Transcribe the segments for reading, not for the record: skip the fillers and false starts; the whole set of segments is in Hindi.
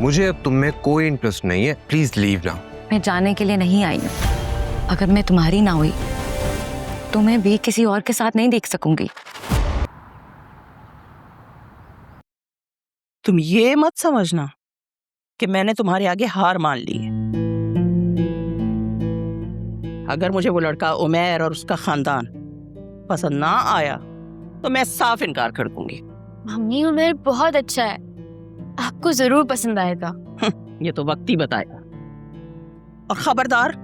मुझे अब तुम में कोई इंटरेस्ट नहीं है, प्लीज लीव नाउ। मैं जाने के लिए नहीं आई हूँ। अगर मैं तुम्हारी ना हुई तो मैं भी किसी और के साथ नहीं देख सकूंगी। तुम ये मत समझना कि मैंने तुम्हारे आगे हार मान ली है। अगर मुझे वो लड़का उमैर और उसका खानदान पसंद ना आया तो मैं साफ इनकार कर दूंगी। मम्मी उमर बहुत अच्छा है, आपको जरूर पसंद आएगा। ये तो वक्त ही बताएगा। और खबरदार,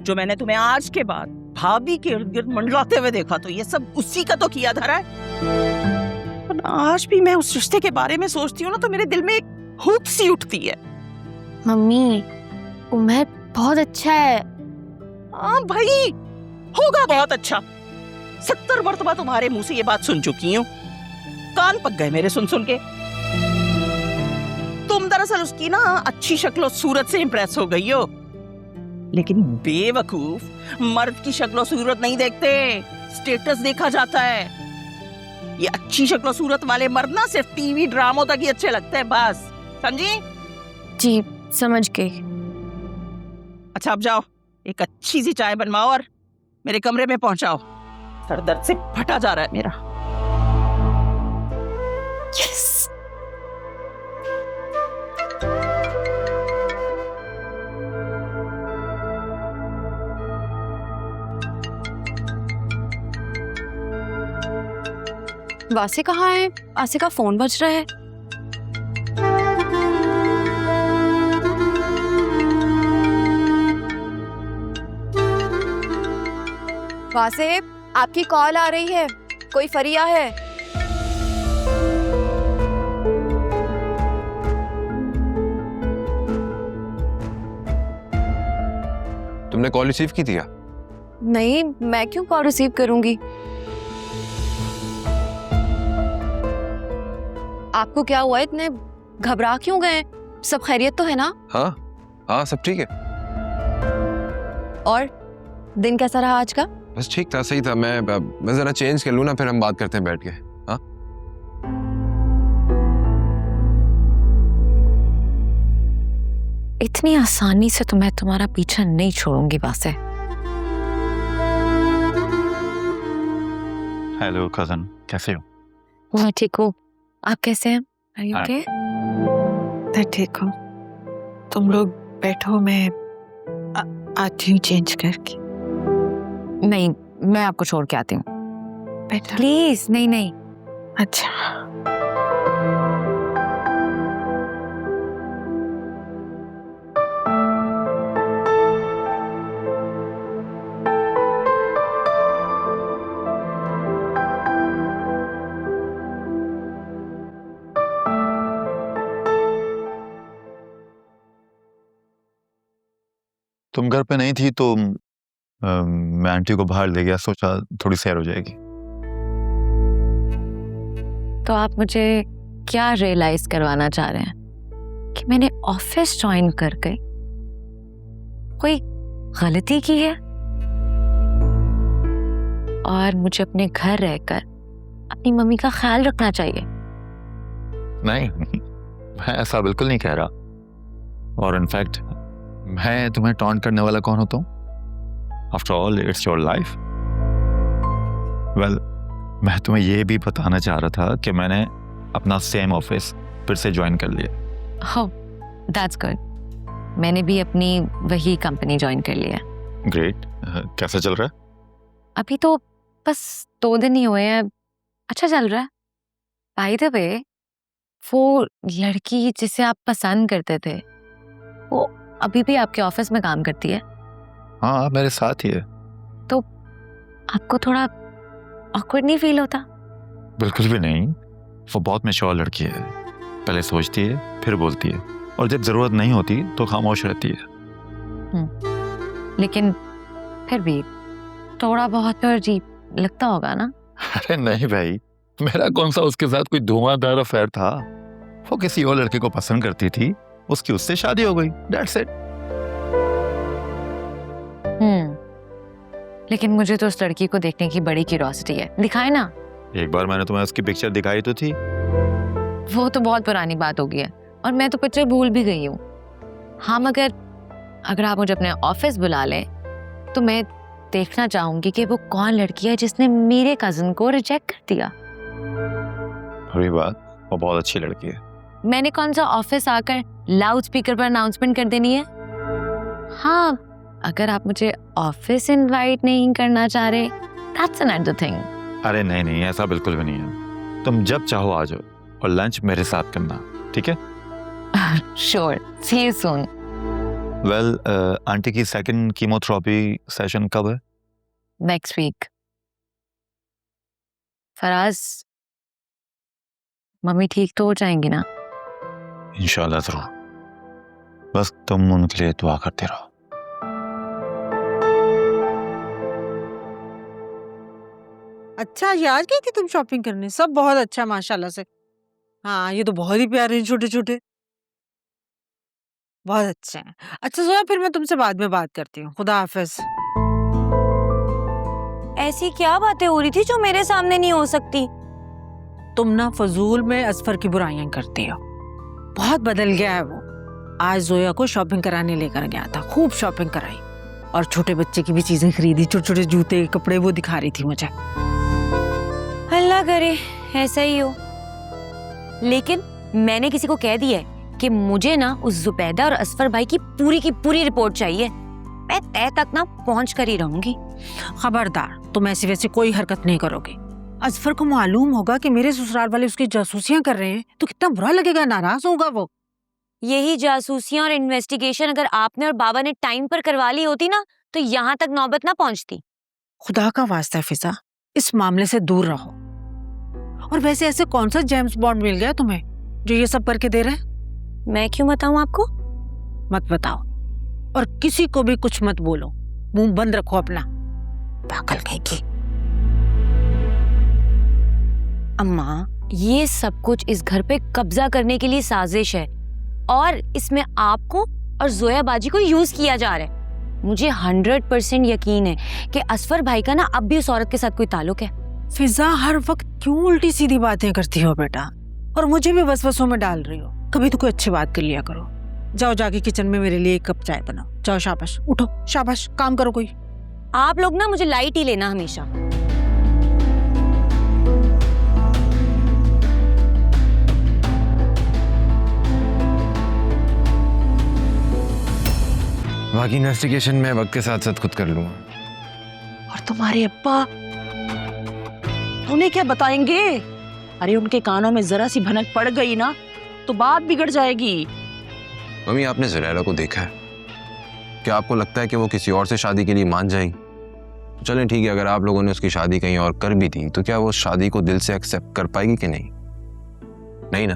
जो मैंने तुम्हें आज के बाद भाभी के इर्द गिर्द मंडलाते हुए देखा तो ये सब उसी का तो किया धरा है। और आज भी मैं उस रिश्ते के बारे में सोचती हूँ ना तो मेरे दिल में एक हुक सी उठती है। मम्मी उमर बहुत अच्छा है। हाँ भाई, होगा बहुत अच्छा। 70 मरतबा तुम्हारे मुंह से ये बात सुन चुकी हूँ, कान पक गए मेरे सुन सुन के। तुम दरअसल उसकी ना अच्छी शक्ल और सूरत से इंप्रेस हो गई हो, लेकिन बेवकूफ मर्द की शक्ल और सूरत नहीं देखते, स्टेटस देखा जाता है। ये अच्छी शक्ल और सूरत वाले मर्द ना सिर्फ टीवी ड्रामों तक ही अच्छे लगते हैं, बस। समझी? जी समझ गई। अच्छा अब जाओ, एक अच्छी सी चाय बनवाओ और मेरे कमरे में पहुंचाओ। सर दर्द से फटा जा रहा है मेरा। यस। वासे कहाँ है? वासे का फोन बज रहा है। वासे, आपकी कॉल आ रही है, कोई फरिया है। तुमने कॉल रिसीव की थी क्या? नहीं, मैं क्यों कॉल रिसीव करूंगी? आपको क्या हुआ, इतने घबरा क्यों गए? सब खैरियत तो है ना? हाँ हाँ, सब ठीक है। और दिन कैसा रहा आज का? बस ठीक था, सही था। मैं जरा चेंज कर लूँ ना, फिर हम बात करते हैं बैठ के। हाँ, इतनी आसानी से तो मैं तुम्हारा पीछा नहीं छोड़ूंगी वासे। हेलो कजन, कैसे हो? मैं ठीक हूँ, आप कैसे हैं? Are you okay? मैं ठीक हूँ। तुम लोग बैठो, मैं आती हूँ चेंज करके। नहीं, मैं आपको छोड़ के आती हूँ। बैठो। प्लीज। नहीं नहीं। अच्छा। तुम घर पे नहीं थी तो मैं आंटी को बाहर ले गया, सोचा थोड़ी सैर हो जाएगी। तो आप मुझे क्या रियलाइज करवाना चाह रहे हैं कि मैंने ऑफिस ज्वाइन करके कोई गलती की है और मुझे अपने घर रहकर अपनी मम्मी का ख्याल रखना चाहिए? नहीं, मैं ऐसा बिल्कुल नहीं कह रहा। और इनफैक्ट मैं तुम्हें टॉन्ट करने वाला कौन होता हूँ? After all it's your life. Well, मैं तुम्हें ये भी बताना चाह रहा था कि मैंने अपना सेम ऑफिस फिर से ज्वाइन कर लिया। हो, दैट्स गुड। मैंने भी अपनी वही कंपनी ज्वाइन कर लिया। ग्रेट। कैसा चल रहा है? अभी तो बस 2 दिन ही हुए हैं। अच्छा चल रहा है। बाय द वे, वो लड़की जिसे आप पसंद करते थे वो अभी भी आपके ऑफिस में काम करती है? हाँ, मेरे साथ ही है। तो आपको थोड़ा ऑकवर्ड नहीं फील होता? बिल्कुल भी नहीं। वो बहुत मैच्योर लड़की है, पहले सोचती है फिर बोलती है, और जब जरूरत नहीं होती तो खामोश रहती है। लेकिन फिर भी थोड़ा बहुत तो अजीब लगता होगा ना? अरे नहीं भाई, मेरा कौन सा उसके साथ कोई धुआंधार अफेयर था। वो किसी और लड़के को पसंद करती थी, उसकी उससे शादी हो गई, दैट्स इट। लेकिन मुझे तो उस लड़की को देखने की बड़ी क्यूरियोसिटी है। दिखाए ना। एक बार मैंने तुम्हें उसकी पिक्चर दिखाई तो थी। वो तो बहुत पुरानी बात हो गई है। और मैं तो पिक्चर भूल भी गई हूँ। हाँ, मगर अगर आप मुझे अपने ऑफिस बुला लें तो मैं देखना चाहूंगी कि वो कौन लड़की है जिसने मेरे कजिन को रिजेक्ट कर दिया। अभी बात, वो बहुत अच्छी लड़की है। मैंने कौन सा ऑफिस आकर लाउड स्पीकर पर अनाउंसमेंट कर देनी है? हाँ, अगर आप मुझे ऑफिस इनवाइट नहीं करना चाह रहे, दैट्स अनदर थिंग। अरे नहीं नहीं, ऐसा बिल्कुल भी नहीं है। तुम जब चाहो आ जाओ और लंच मेरे साथ करना, ठीक है? Sure, see you soon. Well, aunty की सेकंड कीमोथेरेपी सेशन कब है? Next week. फराज, मम्मी ठीक तो हो जाएंगी ना? इंशाल्लाह जरूर, बस तुम उनके लिए दुआ करते रहो। अच्छा, ये आज गई थी तुम शॉपिंग करने? सब बहुत अच्छा माशाल्लाह से। हाँ, ये तो बहुत ही प्यारे हैं, छोटे छोटे, बहुत अच्छे हैं। अच्छा सोया, फिर मैं तुमसे बाद में बात करती हूँ। खुदा हाफिज। ऐसी क्या बातें हो रही थी जो मेरे सामने नहीं हो सकती? तुम ना फजूल में असफर की बुराइयां करती हो। बहुत बदल गया है वो। आज जोया को शॉपिंग कराने लेकर गया था, खूब शॉपिंग कराई और छोटे बच्चे की भी चीजें खरीदी, छोटे छोटे जूते कपड़े वो दिखा रही थी मुझे। अल्लाह करे ऐसा ही हो। लेकिन मैंने किसी को कह दिया है कि मुझे ना उस जुबैदा और असफर भाई की पूरी रिपोर्ट चाहिए। मैं तय तक ना पहुंच कर ही रहूंगी। खबरदार, तुम ऐसी वैसी कोई हरकत नहीं करोगे। असफर को मालूम होगा कि मेरे ससुराल वाले उसकी जासूसियां कर रहे हैं तो कितना बुरा लगेगा, नाराज होगा वो। यही जासूसियां और इन्वेस्टिगेशन अगर आपने और बाबा ने टाइम पर करवा ली होती ना तो यहाँ तक नौबत ना पहुंचती। खुदा का वास्ता है फिजा, इस मामले से दूर रहो। और वैसे ऐसे कौन सा जेम्स बॉन्ड मिल गया तुम्हें जो ये सब करके दे रहे हैं? मैं क्यों बताऊं आपको? मत बताओ और किसी को भी कुछ मत बोलो। मुंह बंद रखो अपना, पागल कहीं की। अम्मा, ये सब कुछ इस घर पे कब्जा करने के लिए साजिश है और इसमें आपको और जोया बाजी को यूज किया जा रहा है। मुझे 100% यकीन है कि असफर भाई का ना अब भी उस औरत के साथ कोई ताल्लुक है। फिजा, हर वक्त क्यों उल्टी सीधी बातें करती हो बेटा, और मुझे भी वसवसों में डाल रही हो। कभी तो कोई अच्छी बात कर लिया करो। जाओ जाके किचन में मेरे लिए एक कप चाय बनाओ। जाओ, शाबाश, उठो, शाबाश, काम करो कोई। आप लोग ना मुझे लाइट ही लेना हमेशा। बाकी इन्वेस्टिगेशन मैं वक्त के साथ साथ खुद कर लूंगा। और तुम्हारे अब्बा उन्हें क्या बताएंगे? अरे उनके कानों में जरा सी भनक पड़ गई ना तो बात बिगड़ जाएगी। मम्मी, आपने ज़ुरैरा को देखा है? क्या आपको लगता है कि वो किसी और से शादी के लिए मान जाएगी? तो चलें ठीक है, अगर आप लोगों ने उसकी शादी कहीं और कर भी दी तो क्या वो उस शादी को दिल से एक्सेप्ट कर पाएगी कि नहीं? नहीं ना?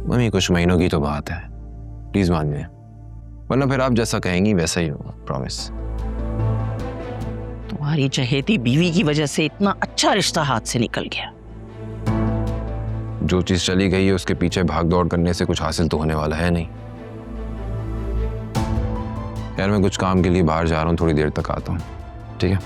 मम्मी, कुछ महीनों की तो बात है, प्लीज मान जाए, वरना फिर आप जैसा कहेंगी वैसा ही होगा, प्रॉमिस। तुम्हारी चहेती बीवी की वजह से इतना अच्छा रिश्ता हाथ से निकल गया। जो चीज चली गई है उसके पीछे भाग दौड़ करने से कुछ हासिल तो होने वाला है नहीं। यार, मैं कुछ काम के लिए बाहर जा रहा हूँ, थोड़ी देर तक आता हूँ, ठीक है?